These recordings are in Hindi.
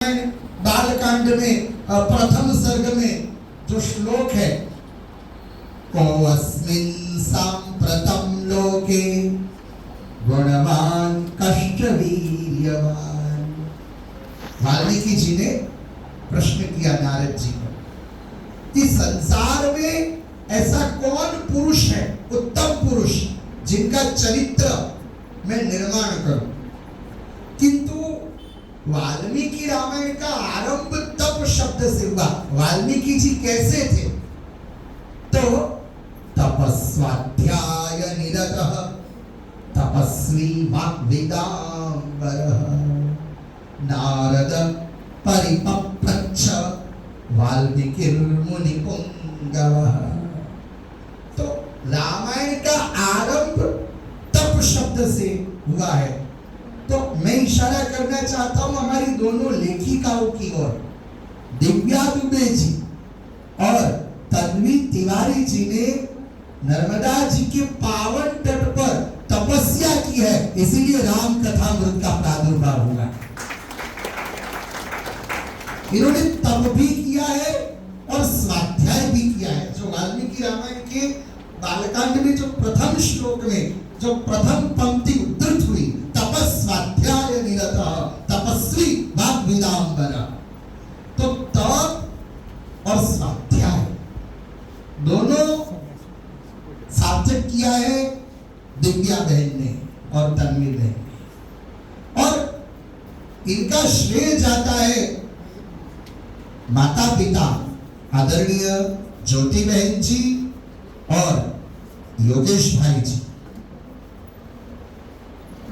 बालकांड में प्रथम सर्ग में जो श्लोक है, कोऽस्मिन् साम्प्रतं लोके गुणवान कष्ट वीर्यवान। वाल्मीकि जी ने प्रश्न किया नारद जी को, इस संसार में ऐसा कौन पुरुष है, उत्तम पुरुष, जिनका चरित्र मैं निर्माण करूं। किंतु वाल्मीकि रामायण का आरंभ तप शब्द से हुआ। वाल्मीकि जी कैसे थे? तो तपस्वाध्याय निरतः तपस्वी वाग्वेदांबरः नारद परिपप्रच्छ वाल्मीकिर्मुनिपुंगवः। तो रामायण का आरंभ तप शब्द से हुआ है। तो मैं इशारा करना चाहता हूं हमारी दोनों लेखिकाओं की ओर। दिव्या दुबे जी और तन्वी तिवारी जी ने नर्मदा जी के पावन तट पर तपस्या की है, इसीलिए राम कथामृत का प्रादुर्भाव हुआ। इन्होंने तप भी किया है और स्वाध्याय भी किया है। जो वाल्मीकि रामायण के बालकांड में जो प्रथम श्लोक में जो प्रथम पंक्ति उद्धृत हुई, तपस्वाध्याय निरतः तपस्वी वाग्वेदांबरः, तो तप और स्वाध्याय दोनों सार्थक किया है दिव्या बहन ने और तन्वी बहन ने। और इनका श्रेय जाता है माता पिता आदरणीय ज्योति बहन जी और योगेश भाई जी।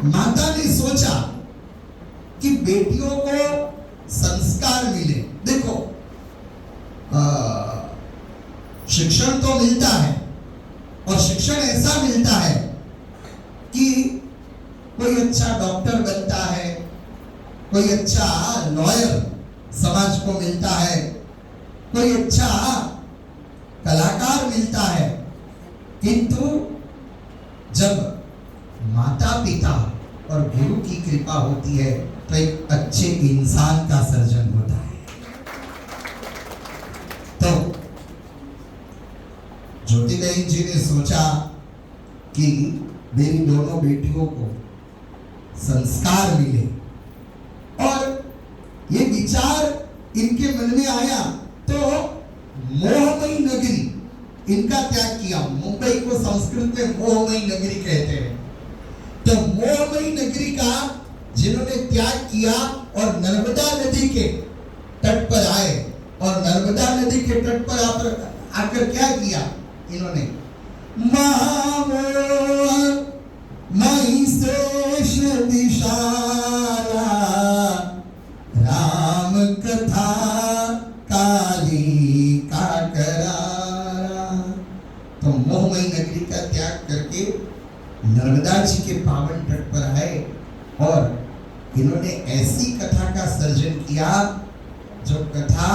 माता ने सोचा कि बेटियों को संस्कार मिले। देखो, शिक्षण तो मिलता है और शिक्षण ऐसा मिलता है कि कोई अच्छा डॉक्टर बनता है, कोई अच्छा लॉयर समाज को मिलता है, कोई अच्छा कलाकार मिलता है। किंतु जब माता पिता और गुरु की कृपा होती है तो एक अच्छे इंसान का सर्जन होता है। तो ज्योति बहन जी ने सोचा कि मेरी दोनों बेटियों को संस्कार मिले, और ये विचार इनके मन में आया तो मोहमयी नगरी इनका त्याग किया। मुंबई को संस्कृत में मोहमयी नगरी कहते हैं। तो मोहमयी नगरी का जिन्होंने त्याग किया और नर्मदा नदी के तट पर आए, और नर्मदा नदी के तट पर आकर क्या किया इन्होंने, महामोह महिषेष विशाला राम कथा काली का करारा। तो मोहमयी नगरी का त्याग करके नर्मदा जी के पावन तट पर आए और इन्होंने ऐसी कथा का सर्जन किया जो कथा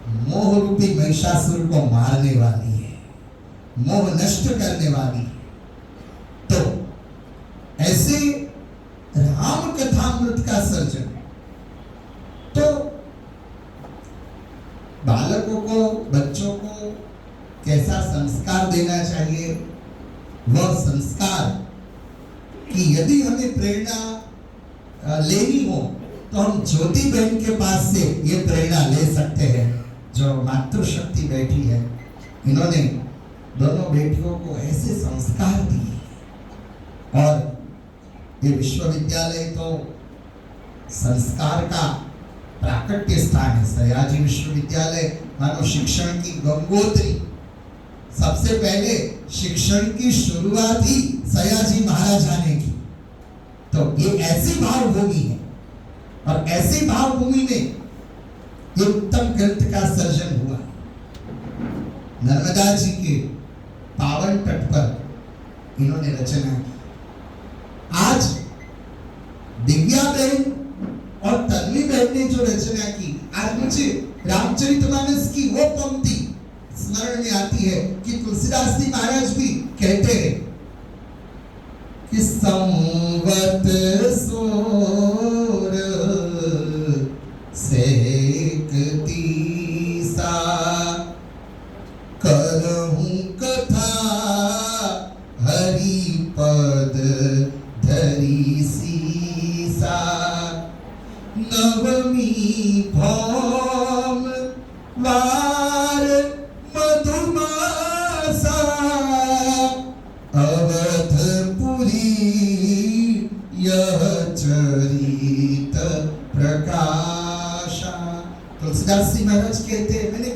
मोह रूपी महिषासुर को मारने वाली है, मोह नष्ट करने वाली है। तो ऐसे राम कथामृत का सर्जन। तो बालकों को, बच्चों को कैसा संस्कार देना चाहिए, वह संस्कार कि यदि हमें प्रेरणा लेनी हो तो हम ज्योति बहन के पास से ये प्रेरणा ले सकते हैं, जो मातृशक्ति बैठी है। इन्होंने दोनों बेटियों को ऐसे संस्कार दिए। और ये विश्वविद्यालय तो संस्कार का प्राकट्य स्थान है। सयाजी विश्वविद्यालय मानो शिक्षण की गंगोत्री। सबसे पहले शिक्षण की शुरुआत ही सयाजी महाराजा ने की। तो ये ऐसी भावभूमि है, और ऐसी भावभूमि में ये उत्तम ग्रंथ का सर्जन हुआ। नर्मदा जी के पावन तट पर इन्होंने रचना की। आज दिव्या बहन और तन्वी बहन ने जो रचना की, आज मुझे रामचरितमानस की वो पंक्ति स्मरण में आती है कि तुलसीदास जी महाराज भी कहते हैं कि संवत सोर सेकती सा करहूं कथा हरि पद धरी सीसा नवमी भौम वार मधुमासा अवधपुरी यह चरित प्रकाशा। तुलसीदास जी महाराज कहते हैं, मैंने